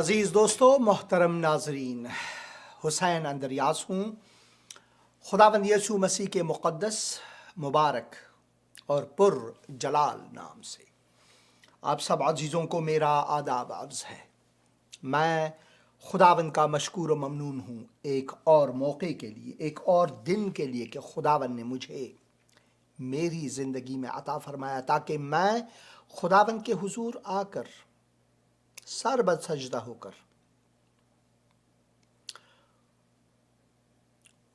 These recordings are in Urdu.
عزیز دوستو، محترم ناظرین، حسین اندریاس ہوں۔ خداوند یسوع مسیح کے مقدس، مبارک اور پر جلال نام سے آپ سب عزیزوں کو میرا آداب عرض ہے۔ میں خداوند کا مشکور و ممنون ہوں ایک اور موقع کے لیے، ایک اور دن کے لیے کہ خداوند نے مجھے میری زندگی میں عطا فرمایا تاکہ میں خداوند کے حضور آ کر سر بد سجدہ ہو کر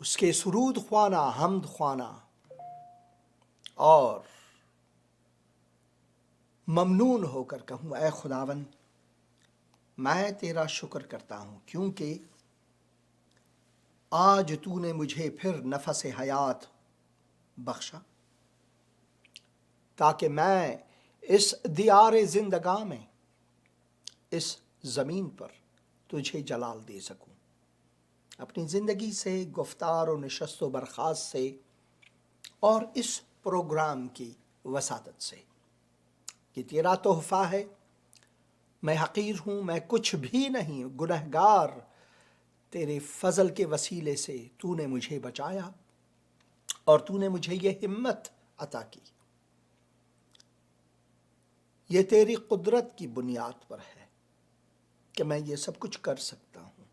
اس کے سرود خوانہ، حمد خوانہ اور ممنون ہو کر کہوں، اے خداوند میں تیرا شکر کرتا ہوں کیونکہ آج تو نے مجھے پھر نفس حیات بخشا تاکہ میں اس دیار زندگاں میں، اس زمین پر تجھے جلال دے سکوں، اپنی زندگی سے، گفتار و نشست و برخاست سے اور اس پروگرام کی وساطت سے۔ یہ تیرا تحفہ ہے، میں حقیر ہوں، میں کچھ بھی نہیں، گنہگار، تیرے فضل کے وسیلے سے تو نے مجھے بچایا اور تو نے مجھے یہ ہمت عطا کی۔ یہ تیری قدرت کی بنیاد پر ہے کہ میں یہ سب کچھ کر سکتا ہوں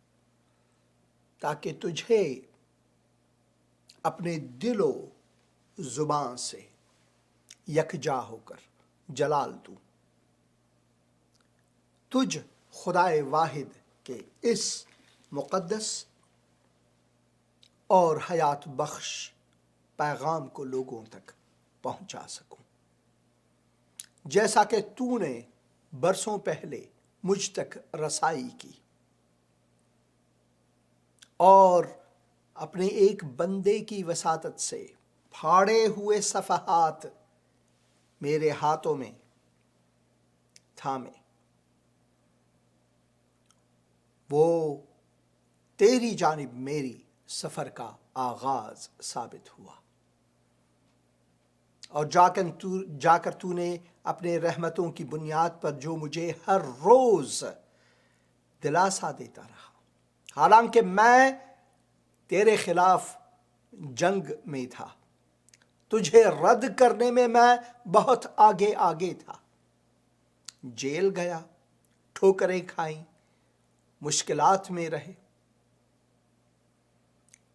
تاکہ تجھے اپنے دل و زبان سے یکجا ہو کر جلال دوں۔ تجھ خدائے واحد کے اس مقدس اور حیات بخش پیغام کو لوگوں تک پہنچا سکوں، جیسا کہ تو نے برسوں پہلے مجھ تک رسائی کی اور اپنے ایک بندے کی وساطت سے پھاڑے ہوئے صفحات میرے ہاتھوں میں تھامے، وہ تیری جانب میری سفر کا آغاز ثابت ہوا، اور جا کر تو نے اپنے رحمتوں کی بنیاد پر جو مجھے ہر روز دلاسا دیتا رہا، حالانکہ میں تیرے خلاف جنگ میں تھا، تجھے رد کرنے میں بہت آگے تھا، جیل گیا، ٹھوکریں کھائیں، مشکلات میں رہے،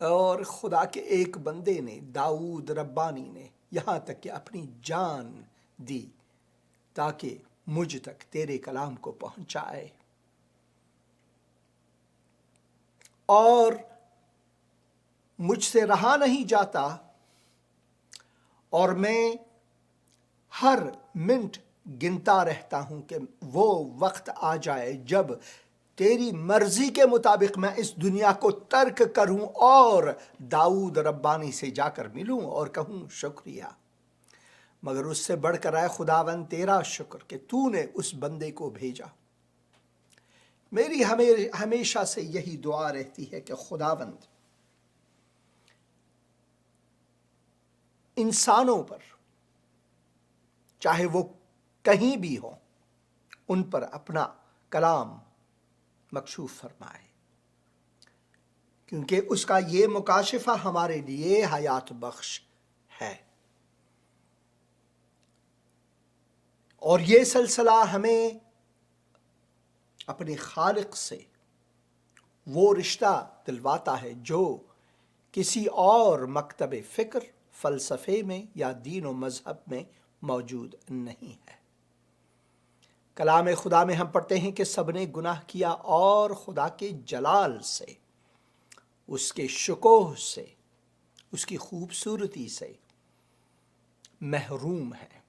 اور خدا کے ایک بندے نے، داؤد ربانی نے، یہاں تک کہ اپنی جان دی تاکہ مجھ تک تیرے کلام کو پہنچائے، اور مجھ سے رہا نہیں جاتا، اور میں ہر منٹ گنتا رہتا ہوں کہ وہ وقت آ جائے جب تیری مرضی کے مطابق میں اس دنیا کو ترک کروں اور داؤد ربانی سے جا کر ملوں اور کہوں شکریہ۔ مگر اس سے بڑھ کر اے خداوند تیرا شکر کہ تو نے اس بندے کو بھیجا۔ میری ہمیشہ سے یہی دعا رہتی ہے کہ خداوند انسانوں پر، چاہے وہ کہیں بھی ہوں، ان پر اپنا کلام مکشوف فرمائے، کیونکہ اس کا یہ مکاشفہ ہمارے لیے حیات بخش ہے، اور یہ سلسلہ ہمیں اپنے خالق سے وہ رشتہ دلواتا ہے جو کسی اور مکتب فکر، فلسفے میں یا دین و مذہب میں موجود نہیں ہے۔ کلام خدا میں ہم پڑھتے ہیں کہ سب نے گناہ کیا اور خدا کے جلال سے، اس کے شکوہ سے، اس کی خوبصورتی سے محروم ہے۔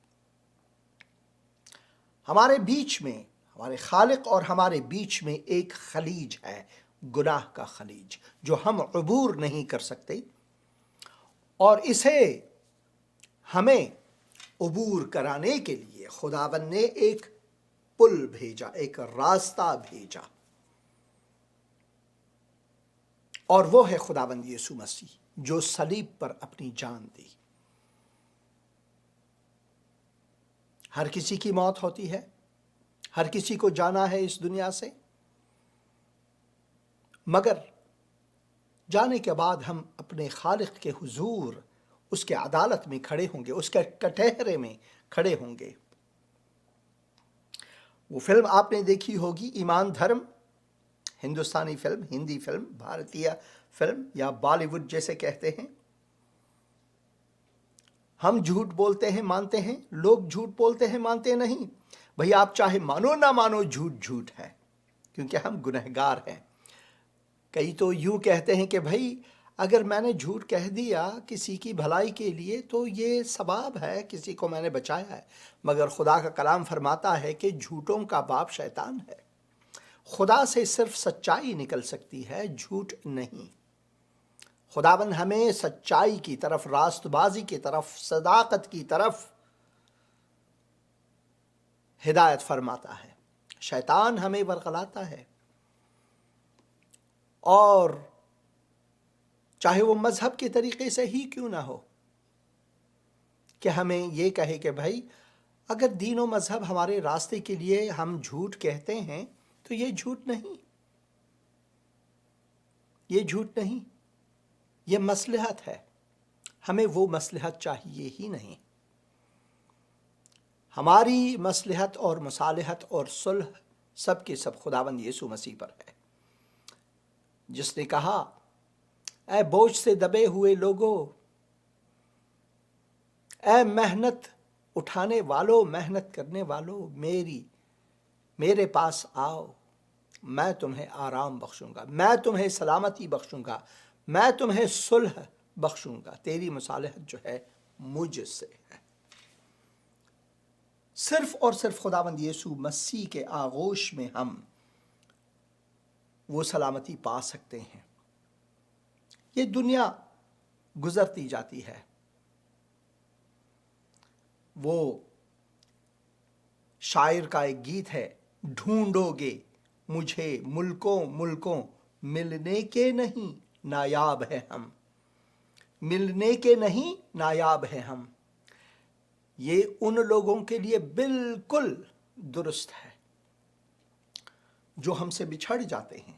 ہمارے بیچ میں، ہمارے خالق اور ہمارے بیچ میں ایک خلیج ہے، گناہ کا خلیج، جو ہم عبور نہیں کر سکتے، اور اسے ہمیں عبور کرانے کے لیے خداوند نے ایک پل بھیجا، ایک راستہ بھیجا، اور وہ ہے خداوند یسوع مسیح جو صلیب پر اپنی جان دی۔ ہر کسی کی موت ہوتی ہے، ہر کسی کو جانا ہے اس دنیا سے، مگر جانے کے بعد ہم اپنے خالق کے حضور اس کے عدالت میں کھڑے ہوں گے، اس کے کٹہرے میں کھڑے ہوں گے۔ وہ فلم آپ نے دیکھی ہوگی، ایمان دھرم، ہندوستانی فلم، ہندی فلم، بھارتیہ فلم یا بالی ووڈ جیسے کہتے ہیں۔ ہم جھوٹ بولتے ہیں مانتے ہیں، لوگ جھوٹ بولتے ہیں مانتے نہیں۔ بھئی آپ چاہے مانو نہ مانو، جھوٹ جھوٹ ہے، کیونکہ ہم گنہگار ہیں۔ کئی تو یوں کہتے ہیں کہ بھئی اگر میں نے جھوٹ کہہ دیا کسی کی بھلائی کے لیے تو یہ ثواب ہے، کسی کو میں نے بچایا ہے، مگر خدا کا کلام فرماتا ہے کہ جھوٹوں کا باپ شیطان ہے۔ خدا سے صرف سچائی نکل سکتی ہے، جھوٹ نہیں۔ خداوند ہمیں سچائی کی طرف، راست بازی کی طرف، صداقت کی طرف ہدایت فرماتا ہے۔ شیطان ہمیں ورغلاتا ہے، اور چاہے وہ مذہب کے طریقے سے ہی کیوں نہ ہو، کہ ہمیں یہ کہے کہ بھائی اگر دین و مذہب ہمارے راستے کے لیے ہم جھوٹ کہتے ہیں تو یہ جھوٹ نہیں، یہ جھوٹ نہیں، یہ مصلحت ہے۔ ہمیں وہ مصلحت چاہیے ہی نہیں۔ ہماری مصلحت اور مصالحت اور صلح سب کے سب خداوند یسوع مسیح پر ہے، جس نے کہا اے بوجھ سے دبے ہوئے لوگو، اے محنت اٹھانے والو، محنت کرنے والو، میرے پاس آؤ، میں تمہیں آرام بخشوں گا، میں تمہیں سلامتی بخشوں گا، میں تمہیں صلح بخشوں گا، تیری مصالحت جو ہے مجھ سے ہے۔ صرف اور صرف خداوند یسوع مسیح کے آغوش میں ہم وہ سلامتی پا سکتے ہیں۔ یہ دنیا گزرتی جاتی ہے، وہ شاعر کا ایک گیت ہے، ڈھونڈو گے مجھے ملکوں ملکوں، ملنے کے نہیں نایاب ہے ہم، ملنے کے نہیں نایاب ہے ہم۔ یہ ان لوگوں کے لیے بالکل درست ہے جو ہم سے بچھڑ جاتے ہیں۔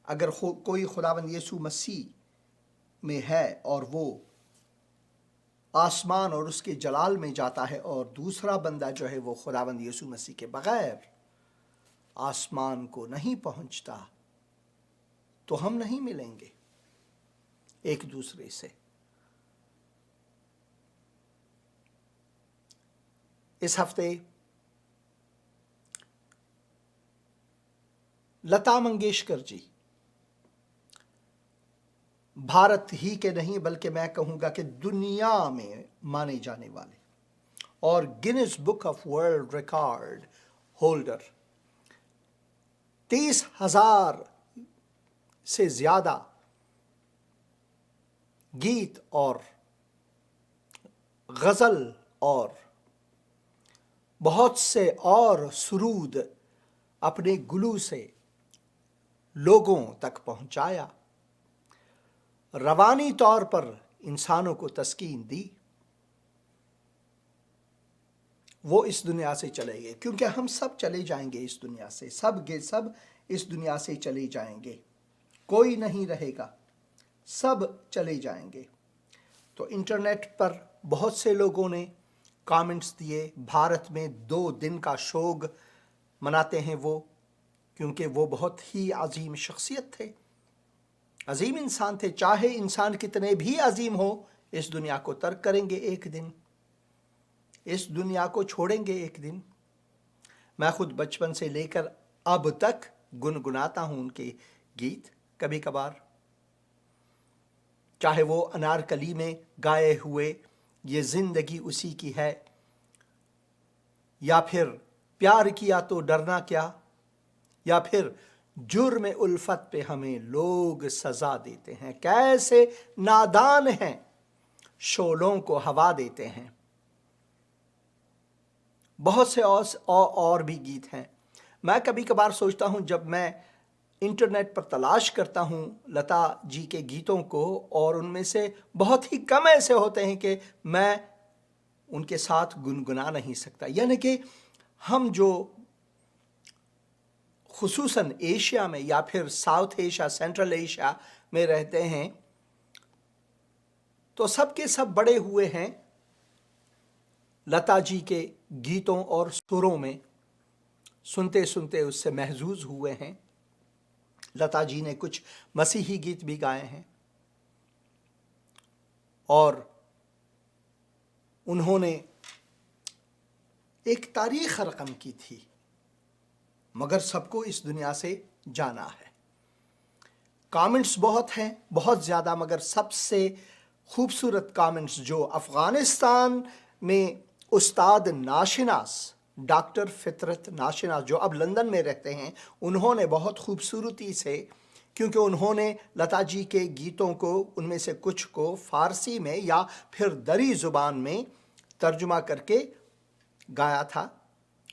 اگر کوئی خداوند یسوع مسیح میں ہے اور وہ آسمان اور اس کے جلال میں جاتا ہے، اور دوسرا بندہ جو ہے وہ خداوند یسوع مسیح کے بغیر آسمان کو نہیں پہنچتا، تو ہم نہیں ملیں گے ایک دوسرے سے۔ اس ہفتے لتا منگیشکر جی بھارت ہی کے نہیں بلکہ میں کہوں گا کہ دنیا میں مانے جانے والے اور grains book of world record holder, 30,000 سے زیادہ گیت اور غزل اور بہت سے اور سرود اپنے گلو سے لوگوں تک پہنچایا، روانی طور پر انسانوں کو تسکین دی۔ وہ اس دنیا سے چلے گئے، کیونکہ ہم سب چلے جائیں گے اس دنیا سے، سب کے سب اس دنیا سے چلے جائیں گے، کوئی نہیں رہے گا، سب چلے جائیں گے۔ تو انٹرنیٹ پر بہت سے لوگوں نے کامنٹس دیے، بھارت میں 2 دن کا شوگ مناتے ہیں وہ، کیونکہ وہ بہت ہی عظیم شخصیت تھے، عظیم انسان تھے۔ چاہے انسان کتنے بھی عظیم ہو، اس دنیا کو ترک کریں گے ایک دن، اس دنیا کو چھوڑیں گے ایک دن۔ میں خود بچپن سے لے کر اب تک گنگناتا ہوں ان کے گیت کبھی کبھار، چاہے وہ انارکلی میں گائے ہوئے یہ زندگی اسی کی ہے، یا پھر پیار کیا تو ڈرنا کیا، یا پھر جرم الفت پہ ہمیں لوگ سزا دیتے ہیں، کیسے نادان ہیں، شعلوں کو ہوا دیتے ہیں۔ بہت سے اور بھی گیت ہیں۔ میں کبھی کبھار سوچتا ہوں، جب میں انٹرنیٹ پر تلاش کرتا ہوں لتا جی کے گیتوں کو، اور ان میں سے بہت ہی کم ایسے ہوتے ہیں کہ میں ان کے ساتھ گنگنا نہیں سکتا، یعنی کہ ہم جو خصوصاً ایشیا میں یا پھر ساؤتھ ایشیا، سینٹرل ایشیا میں رہتے ہیں تو سب کے سب بڑے ہوئے ہیں لتا جی کے گیتوں اور سروں میں، سنتے سنتے اس سے محظوظ ہوئے ہیں۔ لتا جی نے کچھ مسیحی گیت بھی گائے ہیں اور انہوں نے ایک تاریخ رقم کی تھی، مگر سب کو اس دنیا سے جانا ہے۔ کامنٹس بہت ہیں، بہت زیادہ، مگر سب سے خوبصورت کامنٹس جو افغانستان میں استاد ناشناس ڈاکٹر فطرت ناشناس جو اب لندن میں رہتے ہیں، انہوں نے بہت خوبصورتی سے، کیونکہ انہوں نے لتا جی کے گیتوں کو، ان میں سے کچھ کو فارسی میں یا پھر دری زبان میں ترجمہ کر کے گایا تھا،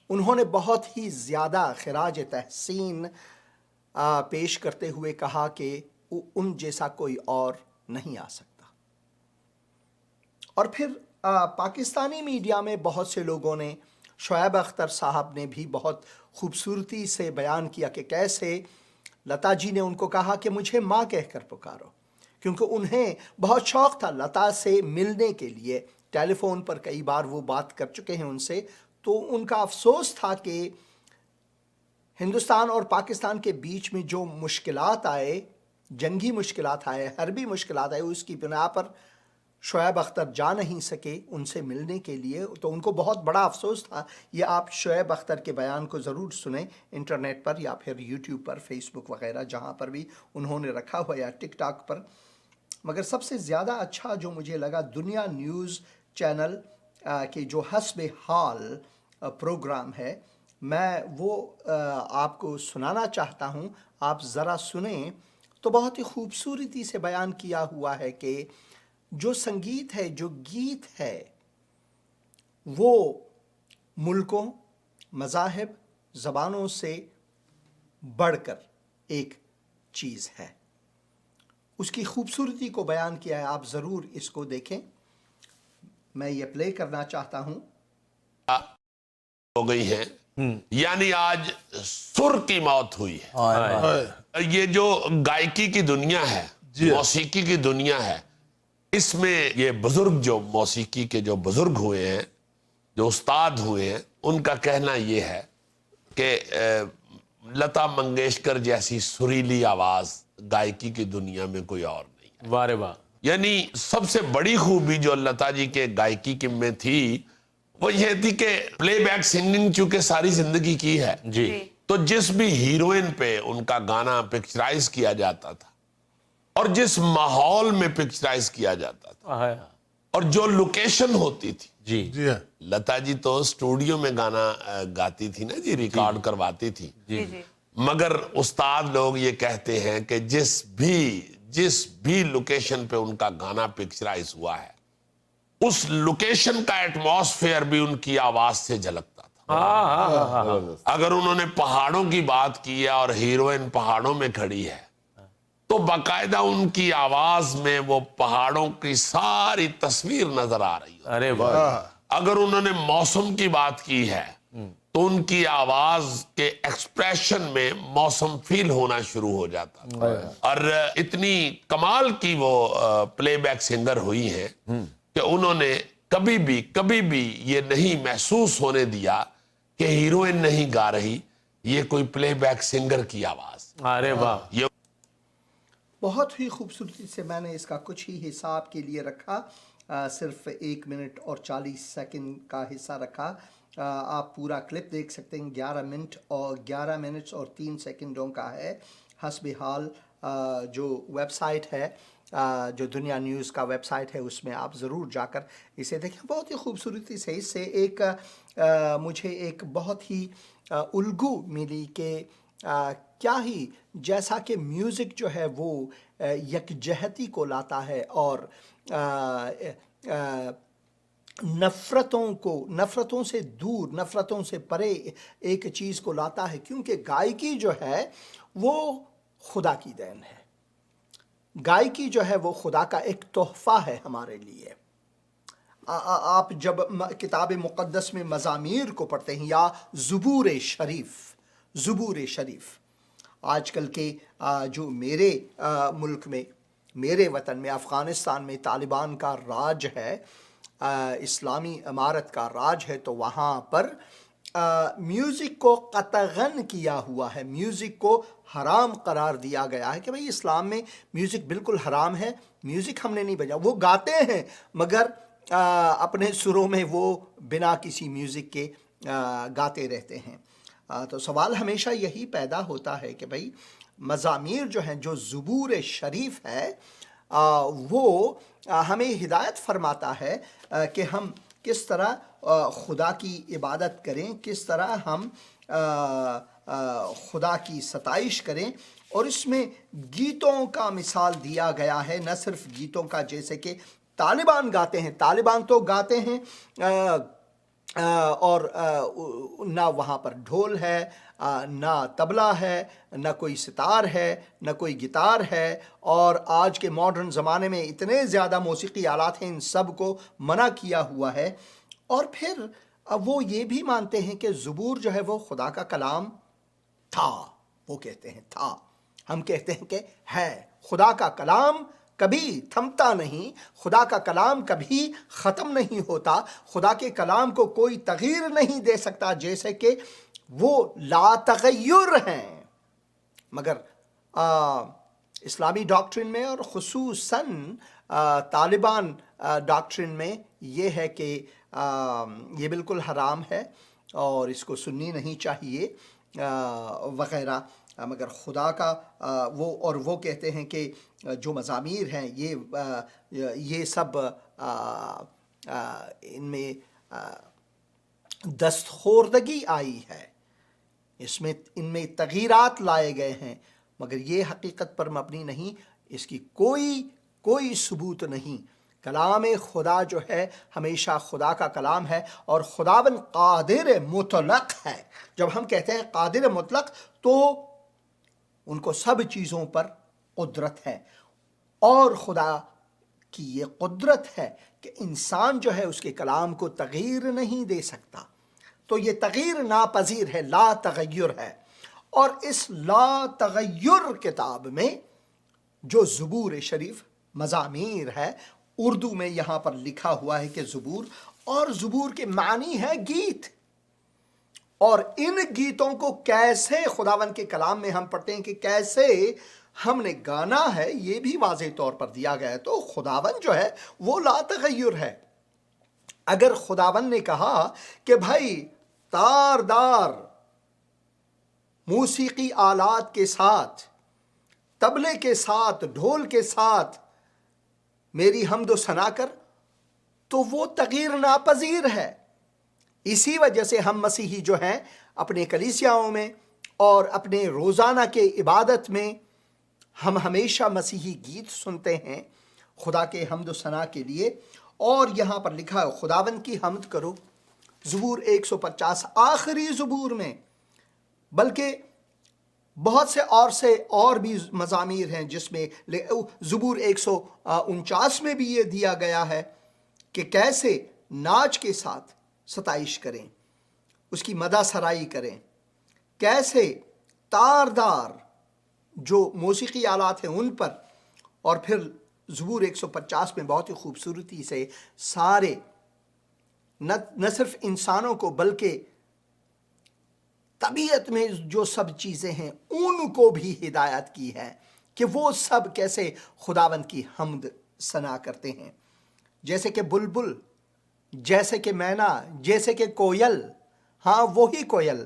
انہوں نے بہت ہی زیادہ خراج تحسین پیش کرتے ہوئے کہا کہ ان جیسا کوئی اور نہیں آ سکتا۔ اور پھر پاکستانی میڈیا میں بہت سے لوگوں نے، شعیب اختر صاحب نے بھی بہت خوبصورتی سے بیان کیا کہ کیسے لتا جی نے ان کو کہا کہ مجھے ماں کہہ کر پکارو، کیونکہ انہیں بہت شوق تھا لتا سے ملنے کے لیے۔ ٹیلی فون پر کئی بار وہ بات کر چکے ہیں ان سے، تو ان کا افسوس تھا کہ ہندوستان اور پاکستان کے بیچ میں جو مشکلات آئے، جنگی مشکلات آئے، حربی مشکلات آئے، اس کی بنا پر شعیب اختر جا نہیں سکے ان سے ملنے کے لیے، تو ان کو بہت بڑا افسوس تھا۔ یہ آپ شعیب اختر کے بیان کو ضرور سنیں انٹرنیٹ پر یا پھر یوٹیوب پر، فیس بک وغیرہ جہاں پر بھی انہوں نے رکھا ہوا، یا ٹک ٹاک پر۔ مگر سب سے زیادہ اچھا جو مجھے لگا، دنیا نیوز چینل کے جو حسب حال پروگرام ہے، میں وہ آپ کو سنانا چاہتا ہوں، آپ ذرا سنیں تو بہت ہی خوبصورتی سے بیان کیا ہوا ہے کہ جو سنگیت ہے، جو گیت ہے، وہ ملکوں، مذاہب، زبانوں سے بڑھ کر ایک چیز ہے۔ اس کی خوبصورتی کو بیان کیا ہے، آپ ضرور اس کو دیکھیں۔ میں یہ پلے کرنا چاہتا ہوں۔ ہو گئی ہیں، یعنی آج سر کی موت ہوئی ہے۔ یہ جو گائکی کی دنیا ہے، موسیقی کی دنیا ہے، اس میں یہ بزرگ جو موسیقی کے جو بزرگ ہوئے ہیں، جو استاد ہوئے ہیں، ان کا کہنا یہ ہے کہ لتا منگیشکر جیسی سریلی آواز گائکی کی دنیا میں کوئی اور نہیں ہے۔ واہ رے واہ۔ یعنی سب سے بڑی خوبی جو لتا جی کے گائکی کی میں تھی، وہ یہ تھی کہ پلے بیک سنگنگ چونکہ ساری زندگی کی ہے، جی، تو جس بھی ہیروئن پہ ان کا گانا پکچرائز کیا جاتا تھا اور جس ماحول میں پکچرائز کیا جاتا تھا اور جو لوکیشن ہوتی تھی، جی لتا جی تو اسٹوڈیو میں گانا گاتی تھی نا جی، ریکارڈ کرواتی تھی، مگر استاد لوگ یہ کہتے ہیں کہ جس بھی لوکیشن پہ ان کا گانا پکچرائز ہوا ہے، اس لوکیشن کا ایٹماسفیئر بھی ان کی آواز سے جھلکتا تھا۔ اگر انہوں نے پہاڑوں کی بات کی ہے اور ہیروئن پہاڑوں میں کھڑی ہے، تو باقاعدہ ان کی آواز میں وہ پہاڑوں کی ساری تصویر نظر آ رہی ہے۔ ارے واہ۔ اگر انہوں نے موسم کی بات کی ہے تو ان کی آواز کے ایکسپریشن میں موسم فیل ہونا شروع ہو جاتا تھا۔ اور اتنی کمال کی وہ پلے بیک سنگر ہوئی ہیں کہ انہوں نے کبھی بھی یہ نہیں محسوس ہونے دیا کہ ہیروئن نہیں گا رہی، یہ کوئی پلے بیک سنگر کی آواز۔ ارے واہ۔ یہ بہت ہی خوبصورتی سے میں نے اس کا کچھ ہی حصہ آپ کے لیے رکھا، صرف 1 منٹ اور 40 سیکنڈ کا حصہ رکھا۔ آپ پورا کلپ دیکھ سکتے ہیں، 11 منٹ اور 3 سیکنڈوں کا ہے۔ حسب حال جو ویب سائٹ ہے، جو دنیا نیوز کا ویب سائٹ ہے، اس میں آپ ضرور جا کر اسے دیکھیں۔ بہت ہی خوبصورتی سے اس سے مجھے ایک بہت ہی الگو ملی کہ کیا ہی، جیسا کہ میوزک جو ہے وہ یکجہتی کو لاتا ہے اور نفرتوں سے دور، نفرتوں سے پرے ایک چیز کو لاتا ہے، کیونکہ گائکی جو ہے وہ خدا کی دین ہے۔ گائکی جو ہے وہ خدا کا ایک تحفہ ہے ہمارے لیے۔ آپ جب کتاب مقدس میں مزامیر کو پڑھتے ہیں یا زبور شریف، زبور شریف. آج کل کے جو میرے ملک میں، میرے وطن میں، افغانستان میں طالبان کا راج ہے، اسلامی امارت کا راج ہے، تو وہاں پر میوزک کو قطعاً کیا ہوا ہے، میوزک کو حرام قرار دیا گیا ہے کہ بھئی اسلام میں میوزک بالکل حرام ہے، میوزک ہم نے نہیں بجا. وہ گاتے ہیں مگر اپنے سروں میں وہ بنا کسی میوزک کے گاتے رہتے ہیں. تو سوال ہمیشہ یہی پیدا ہوتا ہے کہ بھئی مزامیر جو ہیں، جو زبور شریف ہے، وہ ہمیں ہدایت فرماتا ہے کہ ہم کس طرح خدا کی عبادت کریں، کس طرح ہم خدا کی ستائش کریں. اور اس میں گیتوں کا مثال دیا گیا ہے، نہ صرف گیتوں کا جیسے کہ طالبان گاتے ہیں. طالبان تو گاتے ہیں اور نہ وہاں پر ڈھول ہے، نہ طبلہ ہے، نہ کوئی ستار ہے، نہ کوئی گٹار ہے. اور آج کے ماڈرن زمانے میں اتنے زیادہ موسیقی آلات ہیں، ان سب کو منع کیا ہوا ہے. اور پھر وہ یہ بھی مانتے ہیں کہ زبور جو ہے وہ خدا کا کلام تھا. وہ کہتے ہیں تھا، ہم کہتے ہیں کہ ہے. خدا کا کلام کبھی تھمتا نہیں، خدا کا کلام کبھی ختم نہیں ہوتا، خدا کے کلام کو کوئی تغییر نہیں دے سکتا، جیسے کہ وہ لا تغیر ہیں. مگر اسلامی ڈاکٹرن میں اور خصوصاً طالبان ڈاکٹرن میں یہ ہے کہ یہ بالکل حرام ہے اور اس کو سننی نہیں چاہیے وغیرہ. مگر خدا کا وہ کہتے ہیں کہ جو مزامیر ہیں یہ سب ان میں دستخوردگی آئی ہے، ان میں تغییرات لائے گئے ہیں، مگر یہ حقیقت پر مبنی نہیں، اس کی کوئی ثبوت نہیں. کلام خدا جو ہے ہمیشہ خدا کا کلام ہے، اور خداوند قادر مطلق ہے. جب ہم کہتے ہیں قادر مطلق تو ان کو سب چیزوں پر قدرت ہے، اور خدا کی یہ قدرت ہے کہ انسان جو ہے اس کے کلام کو تغییر نہیں دے سکتا. تو یہ تغییر ناپذیر ہے، لا تغیر ہے. اور اس لا تغیر کتاب میں جو زبور شریف مزامیر ہے، اردو میں یہاں پر لکھا ہوا ہے کہ زبور، اور زبور کے معنی ہے گیت. اور ان گیتوں کو کیسے خداوند کے کلام میں ہم پڑھتے ہیں کہ کیسے ہم نے گانا ہے، یہ بھی واضح طور پر دیا گیا ہے. تو خداوند جو ہے وہ لا تغیر ہے. اگر خداوند نے کہا کہ بھائی تاردار موسیقی آلات کے ساتھ، طبلے کے ساتھ، ڈھول کے ساتھ میری حمد و ثنا کر، تو وہ تغییر ناپذیر ہے. اسی وجہ سے ہم مسیحی جو ہیں اپنے کلیسیاؤں میں اور اپنے روزانہ کے عبادت میں ہم ہمیشہ مسیحی گیت سنتے ہیں خدا کے حمد و ثنا کے لیے. اور یہاں پر لکھا ہے خداوند کی حمد کرو، زبور 150 آخری زبور میں. بلکہ بہت سے اور بھی مزامیر ہیں جس میں زبور 149 میں بھی یہ دیا گیا ہے کہ کیسے ناچ کے ساتھ ستائش کریں، اس کی مدح سرائی کریں، کیسے تاردار جو موسیقی آلات ہیں ان پر. اور پھر زبور 150 میں بہت ہی خوبصورتی سے سارے نہ صرف انسانوں کو بلکہ طبیعت میں جو سب چیزیں ہیں ان کو بھی ہدایت کی ہے کہ وہ سب کیسے خداوند کی حمد ثنا کرتے ہیں. جیسے کہ بلبل، جیسے کہ مینا، جیسے کہ کوئل. ہاں وہی کوئل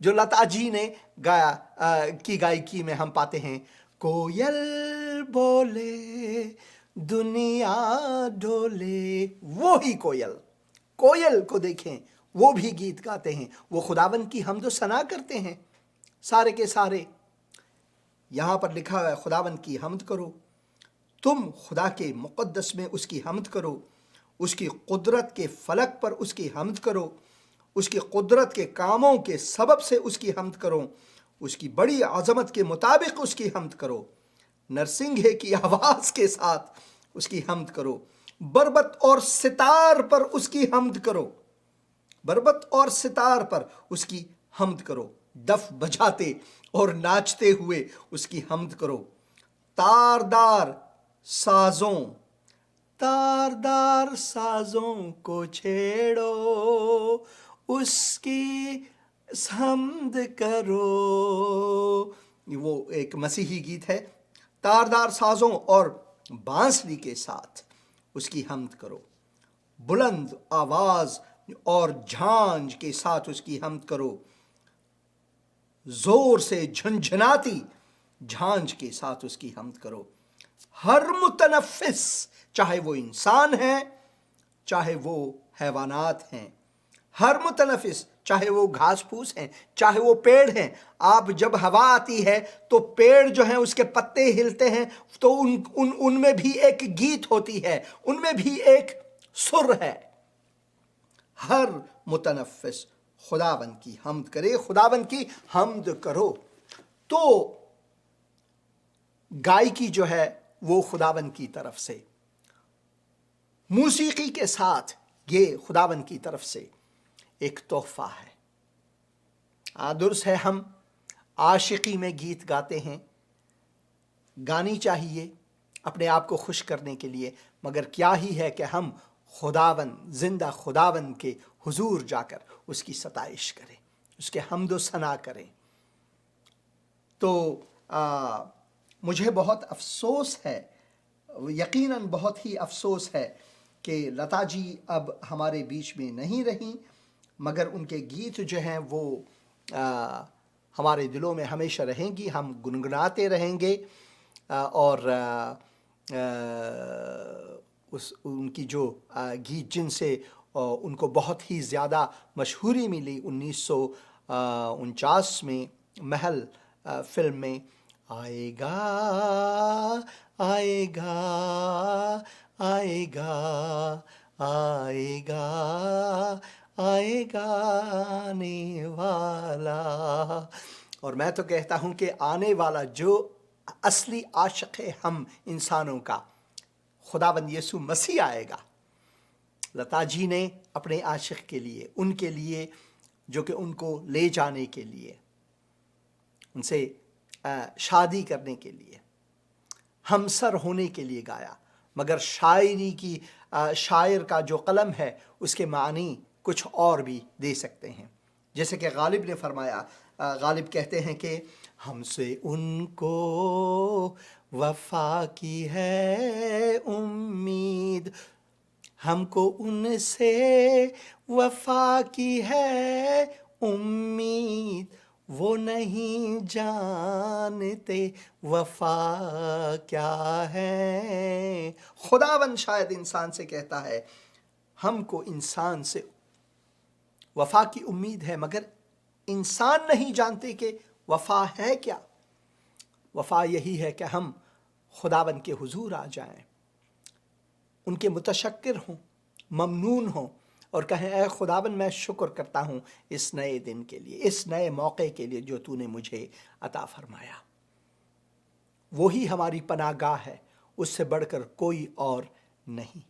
جو لتا جی نے کی گائیکی میں ہم پاتے ہیں، کوئل بولے دنیا ڈولے. وہی کوئل کو دیکھیں، وہ بھی گیت گاتے ہیں، وہ خداوند کی حمد و ثنا کرتے ہیں سارے کے سارے. یہاں پر لکھا ہوا ہے خداوند کی حمد کرو، تم خدا کے مقدس میں اس کی حمد کرو، اس کی قدرت کے فلک پر اس کی حمد کرو، اس کی قدرت کے کاموں کے سبب سے اس کی حمد کرو، اس کی بڑی عظمت کے مطابق اس کی حمد کرو، نرسنگھے کی آواز کے ساتھ اس کی حمد کرو، بربت اور ستار پر اس کی حمد کرو، بربت اور ستار پر اس کی حمد کرو. دف بجاتے اور ناچتے ہوئے اس کی حمد کرو. تاردار سازوں کو چھیڑو، اس کی حمد کرو. وہ ایک مسیحی گیت ہے. تاردار سازوں اور بانسری کے ساتھ اس کی حمد کرو، بلند آواز اور جھانج کے ساتھ اس کی حمد کرو، زور سے جھنجھناتی جھانج کے ساتھ اس کی حمد کرو. ہر متنفس، چاہے وہ انسان ہے چاہے وہ حیوانات ہیں، ہر متنفس، چاہے وہ گھاس پھوس ہیں چاہے وہ پیڑ ہیں. آپ جب ہوا آتی ہے تو پیڑ جو ہیں اس کے پتے ہلتے ہیں، تو ان میں بھی ایک گیت ہوتی ہے، ان میں بھی ایک سر ہے. ہر متنفس خداوند کی حمد کرے، خداوند کی حمد کرو. تو گائکی جو ہے وہ خداوند کی طرف سے، موسیقی کے ساتھ یہ خداوند کی طرف سے ایک تحفہ ہے. درست ہے ہم عاشقی میں گیت گاتے ہیں، گانی چاہیے اپنے آپ کو خوش کرنے کے لیے، مگر کیا ہی ہے کہ ہم خداوند، زندہ خداوند کے حضور جا کر اس کی ستائش کریں، اس کے حمد و ثنا کریں. تو مجھے بہت افسوس ہے، یقیناً بہت ہی افسوس ہے کہ لتا جی اب ہمارے بیچ میں نہیں رہیں، مگر ان کے گیت جو ہیں وہ ہمارے دلوں میں ہمیشہ رہیں گی. ہم گنگناتے رہیں گے، اور ان کی جو گیت جن سے ان کو بہت ہی زیادہ مشہوری ملی 1949 میں محل فلم میں، آئے گا آئے گا آئے گا آئے گا آئے گا آنے والا. اور میں تو کہتا ہوں کہ آنے والا جو اصلی عاشق ہے ہم انسانوں کا، خداوند یسوع مسیح آئے گا. لتا جی نے اپنے عاشق کے لیے، ان کے لیے جو کہ ان کو لے جانے کے لیے، ان سے شادی کرنے کے لیے، ہمسر ہونے کے لیے گایا. مگر شاعری کی، شاعر کا جو قلم ہے اس کے معنی کچھ اور بھی دے سکتے ہیں. جیسے کہ غالب نے فرمایا، غالب کہتے ہیں کہ ہم سے ان کو وفا کی ہے امید، ہم کو ان سے وفا کی ہے امید، وہ نہیں جانتے وفا کیا ہے. خداوند شاید انسان سے کہتا ہے، ہم کو انسان سے وفا کی امید ہے، مگر انسان نہیں جانتے کہ وفا ہے کیا. وفا یہی ہے کہ ہم خداوند کے حضور آ جائیں، ان کے متشکر ہوں، ممنون ہوں، اور کہیں اے خداوند میں شکر کرتا ہوں اس نئے دن کے لیے، اس نئے موقع کے لیے جو تو نے مجھے عطا فرمایا. وہی ہماری پناہ گاہ ہے، اس سے بڑھ کر کوئی اور نہیں.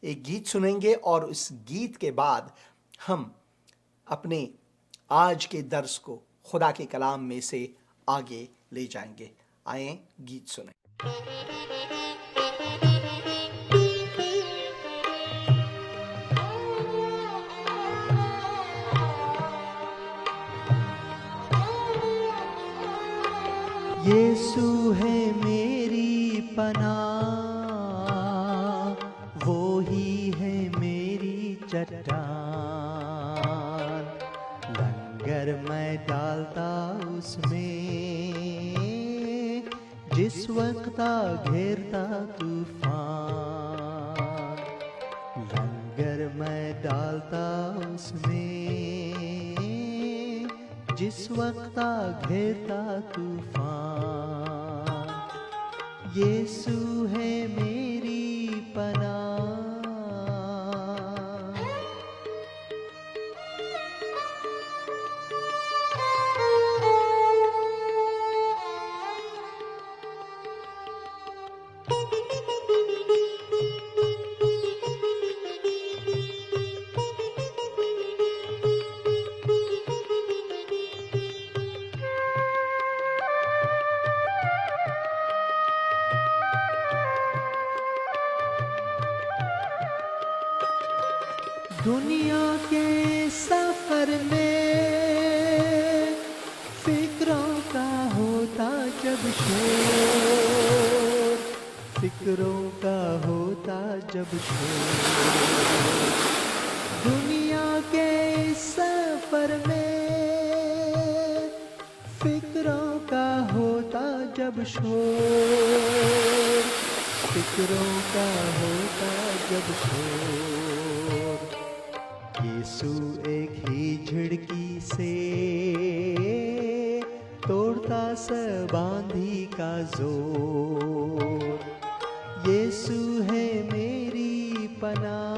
ایک گیت سنیں گے اور اس گیت کے بعد ہم اپنے آج کے درس کو خدا کے کلام میں سے آگے لے جائیں گے. آئیں گیت سنیں. یسوع ہے میری پناہ، وہی ہے میری چٹان، لنگر میں ڈالتا اس میں جس وقت گھیرتا طوفان، لنگر میں ڈالتا اس میں جس وقت گھیرتا طوفان. یسوع ہے میری پناہ. دنیا کے سفر میں فکروں کا ہوتا جب شور، فکروں کا ہوتا جب شور، دنیا کے سفر میں فکروں کا ہوتا جب شور، فکروں کا ہوتا جب شور، یسوع ایک ہی جھڑکی سے توڑتا سب آندھی کا زور، یسوع ہے میری پناہ۔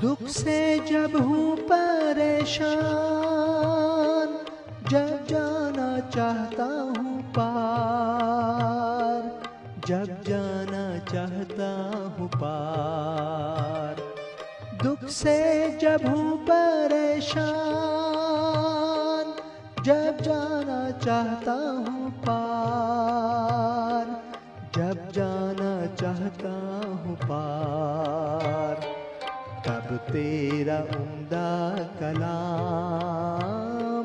دکھ سے جب ہوں پریشان، جب جانا چاہتا ہوں پار، جب جانا چاہتا ہوں پار، دکھ سے جب ہوں پریشان، جب جانا چاہتا ہوں پار، جب جانا چاہتا ہوں پار، تب تیرا عمدہ کلام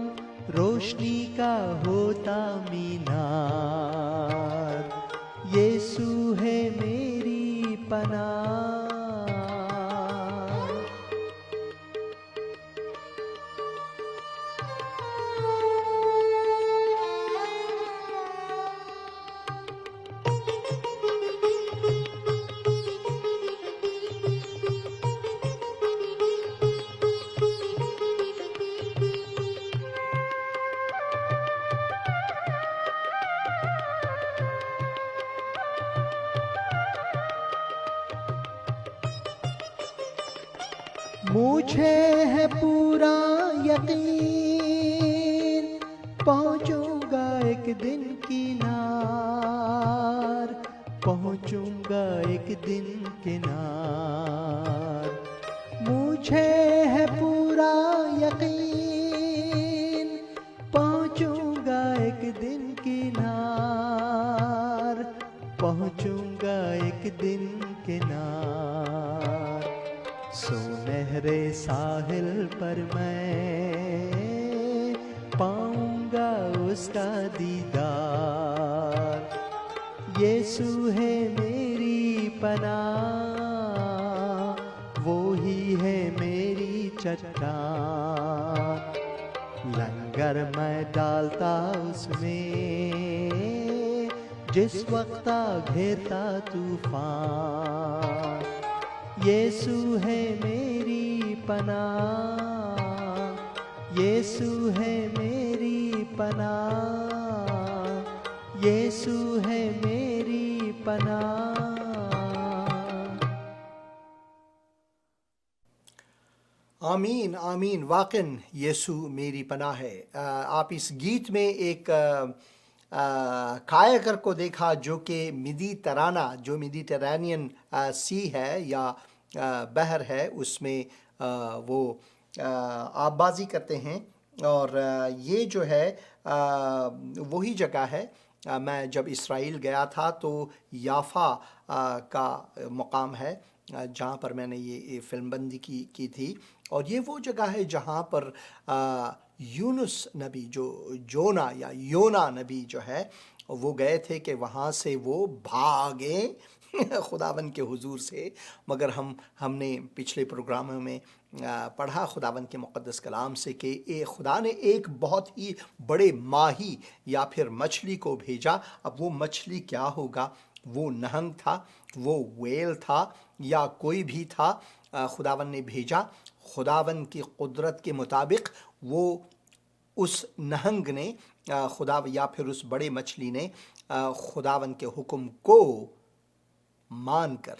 روشنی کا ہوتا مینار، یسوع ہے میری پناہ۔ مجھے ہے پورا یقین پہنچوں گا ایک دن کنار، پہنچوں گا ایک دن کنار، مجھے ہے پورا یقین پہنچوں گا ایک دن کنار، پہنچوں گا ایک دن کنار، سنہرے ساحل پر میں پاؤں گا اس کا دیدار، یسوع ہے میری پناہ، وہی ہے میری چٹان، لنگر میں ڈالتا اس میں جس وقت گھیرتا طوفان، یسوع ہے میری پناہ، یسوع ہے میری پناہ، یسوع ہے میری پناہ۔ آمین آمین، واقعاً یسوع میری پناہ ہے۔ آپ اس گیت میں ایک کائیگر کو دیکھا جو کہ جو میڈیٹرینین سی ہے یا بحر ہے، اس میں وہ آب بازی کرتے ہیں، اور یہ جو ہے وہی جگہ ہے۔ میں جب اسرائیل گیا تھا تو یافا کا مقام ہے جہاں پر میں نے یہ فلم بندی کی تھی، اور یہ وہ جگہ ہے جہاں پر یونس نبی یونا نبی جو ہے وہ گئے تھے کہ وہاں سے وہ بھاگیں خداوند کے حضور سے، مگر ہم نے پچھلے پروگراموں میں پڑھا خداوند کے مقدس کلام سے کہ خدا نے ایک بہت ہی بڑے ماہی یا پھر مچھلی کو بھیجا۔ اب وہ مچھلی کیا ہوگا؟ وہ نہنگ تھا، وہ ویل تھا، یا کوئی بھی تھا، خداوند نے بھیجا۔ خداوند کی قدرت کے مطابق وہ اس نہنگ نے یا پھر اس بڑے مچھلی نے خداوند کے حکم کو مان کر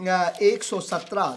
117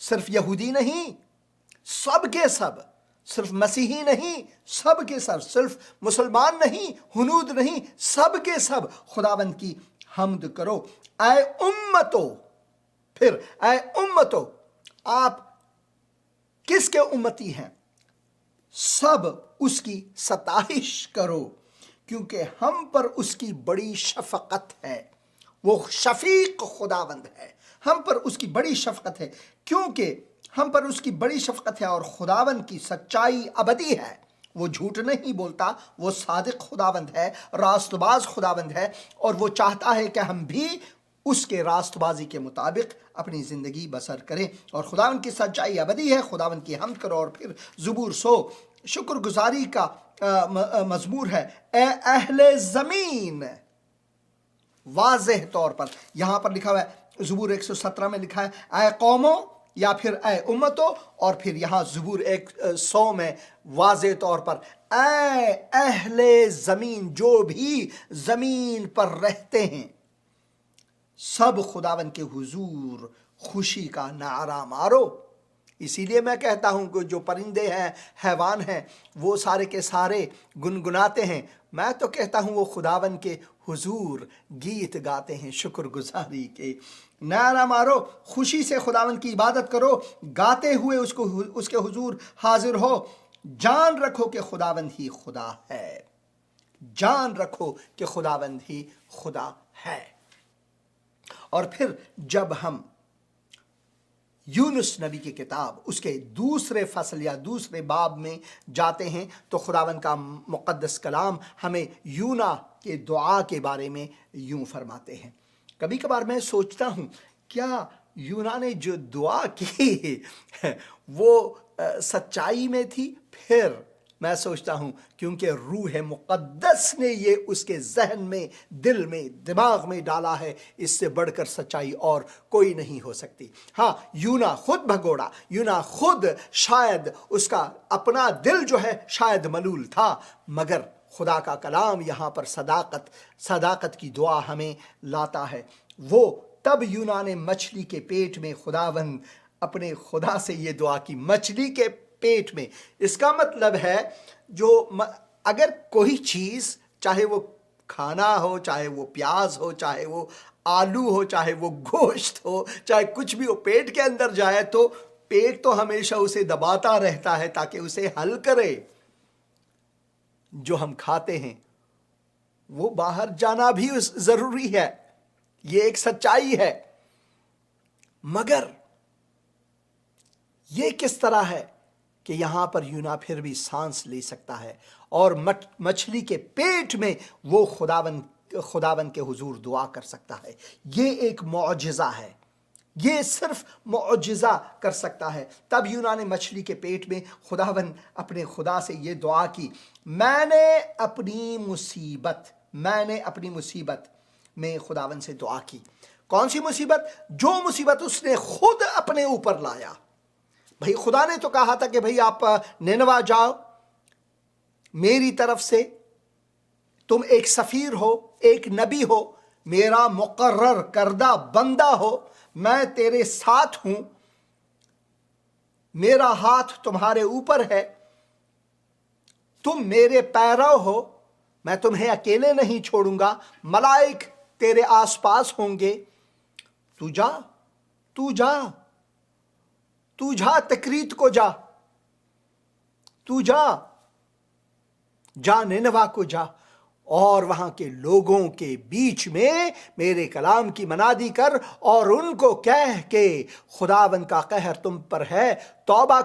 صرف یہودی نہیں، سب کے سب، صرف مسیحی نہیں، سب کے سب، صرف مسلمان نہیں، ہنود نہیں، سب کے سب خداوند کی حمد کرو۔ اے امتو، پھر اے امتو، آپ کس کے امتی ہیں؟ سب اس کی ستائش کرو، کیونکہ ہم پر اس کی بڑی شفقت ہے۔ وہ شفیق خداوند ہے، ہم پر اس کی بڑی شفقت ہے، کیونکہ ہم پر اس کی بڑی شفقت ہے، اور خداوند کی سچائی ابدی ہے۔ وہ جھوٹ نہیں بولتا، وہ صادق خداوند ہے، راست باز خداوند ہے، اور وہ چاہتا ہے کہ ہم بھی اس کے راست بازی کے مطابق اپنی زندگی بسر کریں، اور خداوند کی سچائی ابدی ہے۔ خداوند کی حمد کرو۔ اور پھر زبور 100 شکر گزاری کا مزمور ہے۔ اے اہل زمین، واضح طور پر یہاں پر لکھا ہوا ہے، زبور 117 میں لکھا ہے اے قوموں، یا پھر اے امتو، اور پھر یہاں زبور 100 میں واضح طور پر اے اہل زمین، جو بھی زمین پر رہتے ہیں، سب خداوند کے حضور خوشی کا نعرہ مارو۔ اسی لیے میں کہتا ہوں کہ جو پرندے ہیں، حیوان ہیں، وہ سارے کے سارے گنگناتے ہیں، میں تو کہتا ہوں وہ خداوند کے حضور گیت گاتے ہیں، شکر گزاری کے۔ نعرہ مارو، خوشی سے خداوند کی عبادت کرو، گاتے ہوئے اس کے حضور حاضر ہو۔ جان رکھو کہ خداوند ہی خدا ہے، جان رکھو کہ خداوند ہی خدا ہے۔ اور پھر جب ہم یونس نبی کی کتاب اس کے دوسرے فصل یا دوسرے باب میں جاتے ہیں تو خداوند کا مقدس کلام ہمیں یونا کے دعا کے بارے میں یوں فرماتے ہیں۔ کبھی کبھار میں سوچتا ہوں کیا یونا نے جو دعا کی وہ سچائی میں تھی؟ پھر میں سوچتا ہوں کیونکہ روح مقدس نے یہ اس کے ذہن میں، دل میں، دماغ میں ڈالا ہے، اس سے بڑھ کر سچائی اور کوئی نہیں ہو سکتی۔ ہاں، یونا خود بھگوڑا، یونا خود شاید اس کا اپنا دل جو ہے شاید ملول تھا، مگر خدا کا کلام یہاں پر صداقت کی دعا ہمیں لاتا ہے۔ وہ تب یونا نے مچھلی کے پیٹ میں خداوند اپنے خدا سے یہ دعا کی، مچھلی کے پیٹ میں۔ اس کا مطلب ہے جو اگر کوئی چیز، چاہے وہ کھانا ہو، چاہے وہ پیاز ہو، چاہے وہ آلو ہو، چاہے وہ گوشت ہو، چاہے کچھ بھی ہو، پیٹ کے اندر جائے تو پیٹ تو ہمیشہ اسے دباتا رہتا ہے تاکہ اسے حل کرے۔ جو ہم کھاتے ہیں وہ باہر جانا بھی ضروری ہے، یہ ایک سچائی ہے، مگر یہ کس طرح ہے کہ یہاں پر یونا پھر بھی سانس لے سکتا ہے اور مچھلی کے پیٹ میں وہ خداوند کے حضور دعا کر سکتا ہے؟ یہ ایک معجزہ ہے، یہ صرف معجزہ کر سکتا ہے۔ تب یونا نے مچھلی کے پیٹ میں خداوند اپنے خدا سے یہ دعا کی، میں نے اپنی مصیبت میں خداوند سے دعا کی۔ کون سی مصیبت؟ جو مصیبت اس نے خود اپنے اوپر لایا۔ بھئی خدا نے تو کہا تھا کہ بھئی آپ نینوا جاؤ، میری طرف سے تم ایک سفیر ہو، ایک نبی ہو، میرا مقرر کردہ بندہ ہو، میں تیرے ساتھ ہوں، میرا ہاتھ تمہارے اوپر ہے، تم میرے پیرو ہو، میں تمہیں اکیلے نہیں چھوڑوں گا، ملائک تیرے آس پاس ہوں گے، تو جا تکریت کو جا، تو جا نینوا کو جا، اور وہاں کے لوگوں کے بیچ میں میرے کلام کی منادی کر، اور ان کو کہہ کہ خداوند کا قہر تم پر ہے، توبہ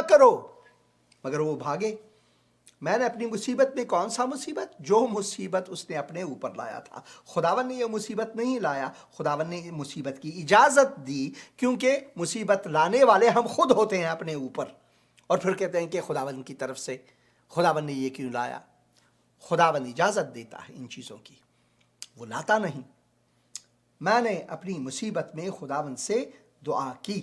کرو۔ مگر وہ بھاگے۔ میں نے اپنی مصیبت میں، کون سا مصیبت؟ جو مصیبت اس نے اپنے اوپر لایا تھا۔ خداوند نے یہ مصیبت نہیں لایا، خداوند نے مصیبت کی اجازت دی، کیونکہ مصیبت لانے والے ہم خود ہوتے ہیں اپنے اوپر، اور پھر کہتے ہیں کہ خداوند کی طرف سے، خداوند نے یہ کیوں لایا؟ خداوند اجازت دیتا ہے ان چیزوں کی، وہ لاتا نہیں۔ میں نے اپنی مصیبت میں خداوند سے دعا کی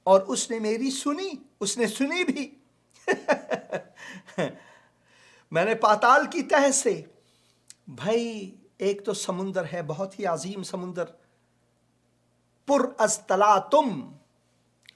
اور اس نے میری سنی، اس نے سنی بھی۔ میں نے پاتال کی تہ سے، بھائی ایک تو سمندر ہے، بہت ہی عظیم سمندر، پر از تلا تم،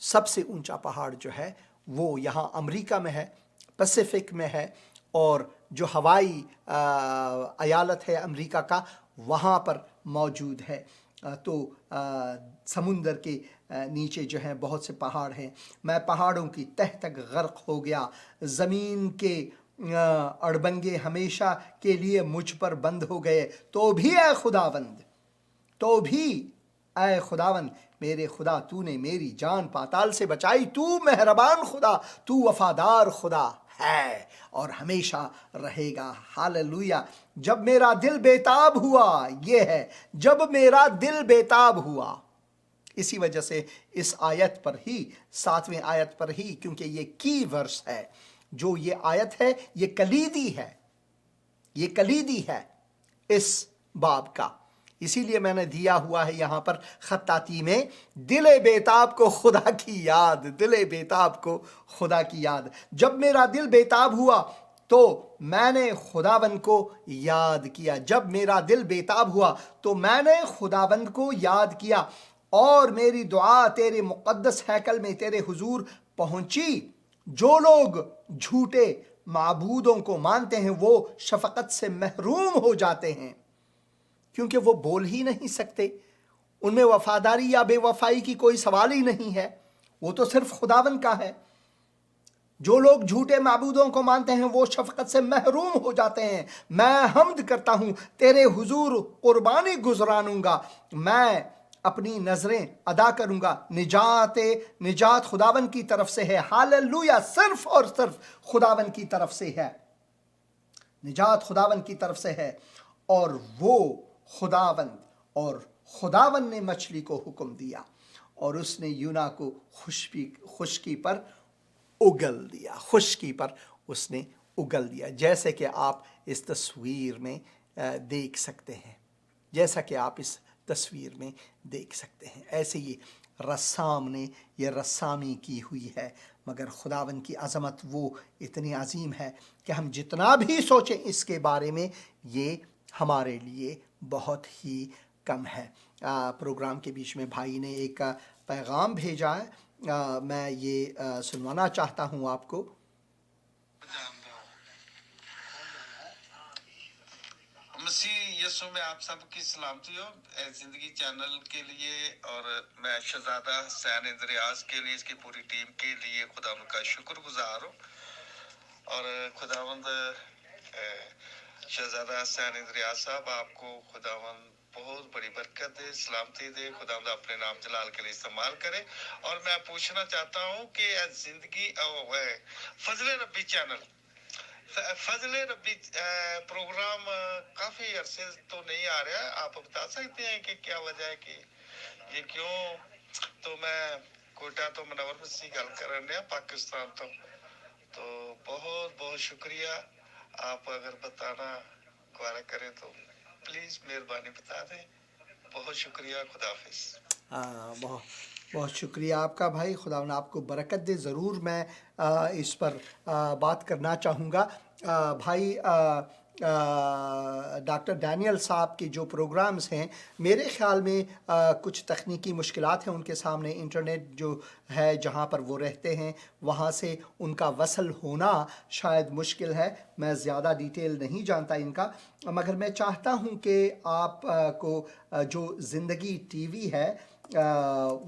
سب سے اونچا پہاڑ جو ہے وہ یہاں امریکہ میں ہے، پیسیفک میں ہے، اور جو ہوائی ایالت ہے امریکہ کا وہاں پر موجود ہے۔ تو سمندر کے نیچے جو ہیں بہت سے پہاڑ ہیں۔ میں پہاڑوں کی تہ تک غرق ہو گیا، زمین کے اڑبنگے ہمیشہ کے لیے مجھ پر بند ہو گئے، تو بھی اے خداوند، تو بھی اے خداوند میرے خدا، تو نے میری جان پاتال سے بچائی۔ تو مہربان خدا، تو وفادار خدا ہے اور ہمیشہ رہے گا۔ ہاللویا۔ جب میرا دل بیتاب ہوا، یہ ہے جب میرا دل بیتاب ہوا۔ اسی وجہ سے اس آیت پر ہی، 7ویں آیت پر ہی، کیونکہ یہ کی ورس ہے، جو یہ آیت ہے یہ کلیدی ہے، یہ کلیدی ہے اس باب کا۔ اسی لیے میں نے دیا ہوا ہے یہاں پر خطاطی میں، دل بیتاب کو خدا کی یاد، دل بیتاب کو خدا کی یاد۔ جب میرا دل بیتاب ہوا تو میں نے خداوند کو یاد کیا، جب میرا دل بیتاب ہوا تو میں نے خداوند کو یاد کیا، اور میری دعا تیرے مقدس ہیکل میں تیرے حضور پہنچی۔ جو لوگ جھوٹے معبودوں کو مانتے ہیں وہ شفقت سے محروم ہو جاتے ہیں، کیونکہ وہ بول ہی نہیں سکتے، ان میں وفاداری یا بے وفائی کی کوئی سوال ہی نہیں ہے، وہ تو صرف خداوند کا ہے۔ جو لوگ جھوٹے معبودوں کو مانتے ہیں وہ شفقت سے محروم ہو جاتے ہیں۔ میں حمد کرتا ہوں، تیرے حضور قربانی گزرانوں گا، میں اپنی نظریں ادا کروں گا۔ نجات خداوند کی طرف سے ہے۔ ہاللویا۔ صرف اور صرف خداوند کی طرف سے ہے، نجات خداوند کی طرف سے ہے۔ اور وہ خداوند نے مچھلی کو حکم دیا اور اس نے یونا کو خشکی پر اگل دیا، خشکی پر اس نے اگل دیا، جیسے کہ آپ اس تصویر میں دیکھ سکتے ہیں، جیسا کہ آپ اس تصویر میں دیکھ سکتے ہیں۔ ایسے ہی رسام نے یہ رسامی کی ہوئی ہے، مگر خداوند کی عظمت وہ اتنی عظیم ہے کہ ہم جتنا بھی سوچیں اس کے بارے میں، یہ ہمارے لیے بہت ہی کم ہے۔ پروگرام کے بیچ میں بھائی نے ایک پیغام بھیجا ہے، میں یہ سنوانا چاہتا ہوں آپ کو۔ مسیح یسوع میں آپ سب کی سلامتی ہو۔ زندگی چینل کے لیے اور میں شہزادہ حسین اندریاس کے لیے، اس کی پوری ٹیم کے لیے خداوند کا شکر گزار ہوں، اور خداوند شہزادہ حسین اندریاس صاحب آپ کو خداوند بہت بڑی برکت دے، سلامتی دے، خداوند اپنے نام جلال کے لیے استعمال کرے۔ اور میں پوچھنا چاہتا ہوں کہ زندگی فضل ربی چینل، فضل ربی پروگرام کافی عرصے تو نہیں آ رہا ہے، آپ بتا سکتے ہیں کہ کیا وجہ ہے کہ یہ کیوں؟ تو میں کوئٹہ تو منور مسیح گل کر رہے ہیں پاکستان تو بہت بہت شکریہ۔ آپ اگر بتانا گوارا کریں تو پلیز مہربانی بتا دیں۔ بہت شکریہ، خدا حافظ۔ بہت شکریہ آپ کا بھائی، خداوند آپ کو برکت دے۔ ضرور میں اس پر بات کرنا چاہوں گا۔ بھائی ڈاکٹر ڈینیل صاحب کے جو پروگرامز ہیں، میرے خیال میں کچھ تکنیکی مشکلات ہیں ان کے سامنے۔ انٹرنیٹ جو ہے جہاں پر وہ رہتے ہیں وہاں سے ان کا وصل ہونا شاید مشکل ہے، میں زیادہ ڈیٹیل نہیں جانتا ان کا، مگر میں چاہتا ہوں کہ آپ کو جو زندگی ٹی وی ہے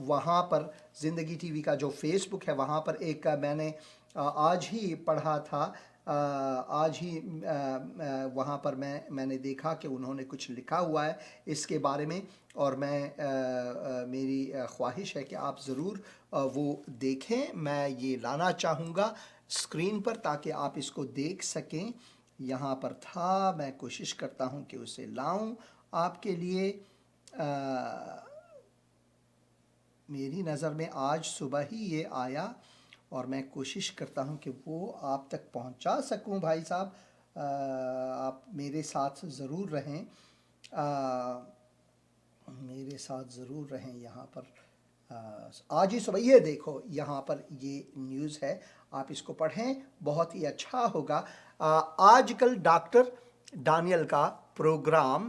وہاں پر، زندگی ٹی وی کا جو فیس بک ہے وہاں پر ایک میں نے آج ہی پڑھا تھا، آج ہی وہاں پر میں نے دیکھا کہ انہوں نے کچھ لکھا ہوا ہے اس کے بارے میں، اور میری خواہش ہے کہ آپ ضرور وہ دیکھیں۔ میں یہ لانا چاہوں گا اسکرین پر تاکہ آپ اس کو دیکھ سکیں۔ یہاں پر تھا، میں کوشش کرتا ہوں کہ اسے لاؤں آپ کے لیے۔ میری نظر میں آج صبح ہی یہ آیا اور میں کوشش کرتا ہوں کہ وہ آپ تک پہنچا سکوں۔ بھائی صاحب آپ میرے ساتھ ضرور رہیں، میرے ساتھ ضرور رہیں یہاں پر۔ آج ہی صبح یہ دیکھو، یہاں پر یہ نیوز ہے، آپ اس کو پڑھیں، بہت ہی اچھا ہوگا۔ آج کل ڈاکٹر ڈانیل کا پروگرام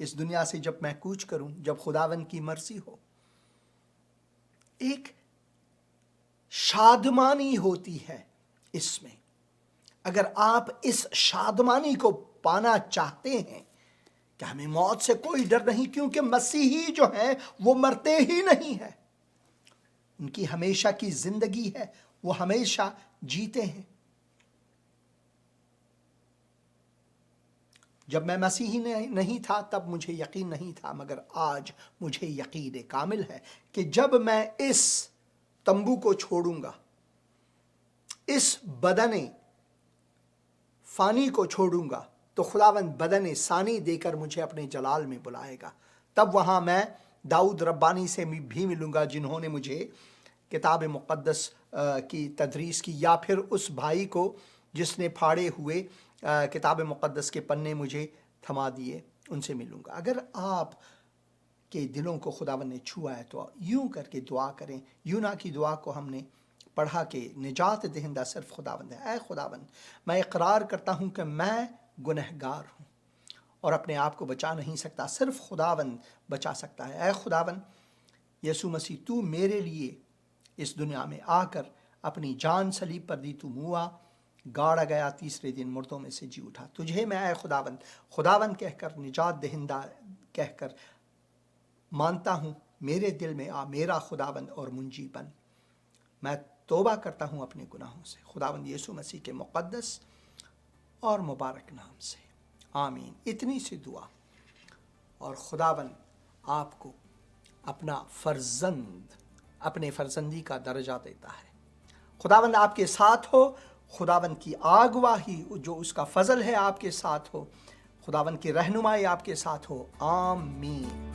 اس دنیا سے جب میں کوچ کروں، جب خداوند کی مرضی ہو، ایک شادمانی ہوتی ہے اس میں۔ اگر آپ اس شادمانی کو پانا چاہتے ہیں کہ ہمیں موت سے کوئی ڈر نہیں، کیونکہ مسیحی جو ہیں وہ مرتے ہی نہیں ہیں، ان کی ہمیشہ کی زندگی ہے، وہ ہمیشہ جیتے ہیں۔ جب میں مسیحی نہیں تھا تب مجھے یقین نہیں تھا، مگر آج مجھے یقین کامل ہے کہ جب میں اس تمبو کو چھوڑوں گا، اس بدن فانی کو چھوڑوں گا، تو خداوند بدن ثانی دے کر مجھے اپنے جلال میں بلائے گا۔ تب وہاں میں داؤد ربانی سے بھی ملوں گا، جنہوں نے مجھے کتاب مقدس کی تدریس کی، یا پھر اس بھائی کو جس نے پھاڑے ہوئے کتاب مقدس کے پنے مجھے تھما دیے، ان سے ملوں گا۔ اگر آپ کے دلوں کو خداوند نے چھوا ہے تو یوں کر کے دعا کریں، یونا کی دعا کو ہم نے پڑھا کہ نجات دہندہ صرف خداوند ہے۔ اے خداوند، میں اقرار کرتا ہوں کہ میں گنہگار ہوں اور اپنے آپ کو بچا نہیں سکتا، صرف خداوند بچا سکتا ہے۔ اے خداوند یسوع مسیح، تو میرے لیے اس دنیا میں آ کر اپنی جان صلیب پر دی، تو موا، گاڑا گیا، تیسرے دن مردوں میں سے جی اٹھا۔ تجھے میں اے خداوند خداوند کہہ کر، نجات دہندہ کہہ کر مانتا ہوں، میرے دل میں آ، میرا خداوند اور منجی بن۔ میں توبہ کرتا ہوں اپنے گناہوں سے، خداوند یسوع مسیح کے مقدس اور مبارک نام سے، آمین۔ اتنی سی دعا اور خداوند آپ کو اپنا فرزند، اپنے فرزندی کا درجہ دیتا ہے۔ خداوند آپ کے ساتھ ہو، خداوند کی آگواہی جو اس کا فضل ہے آپ کے ساتھ ہو، خداوند کی رہنمائی آپ کے ساتھ ہو، آمین۔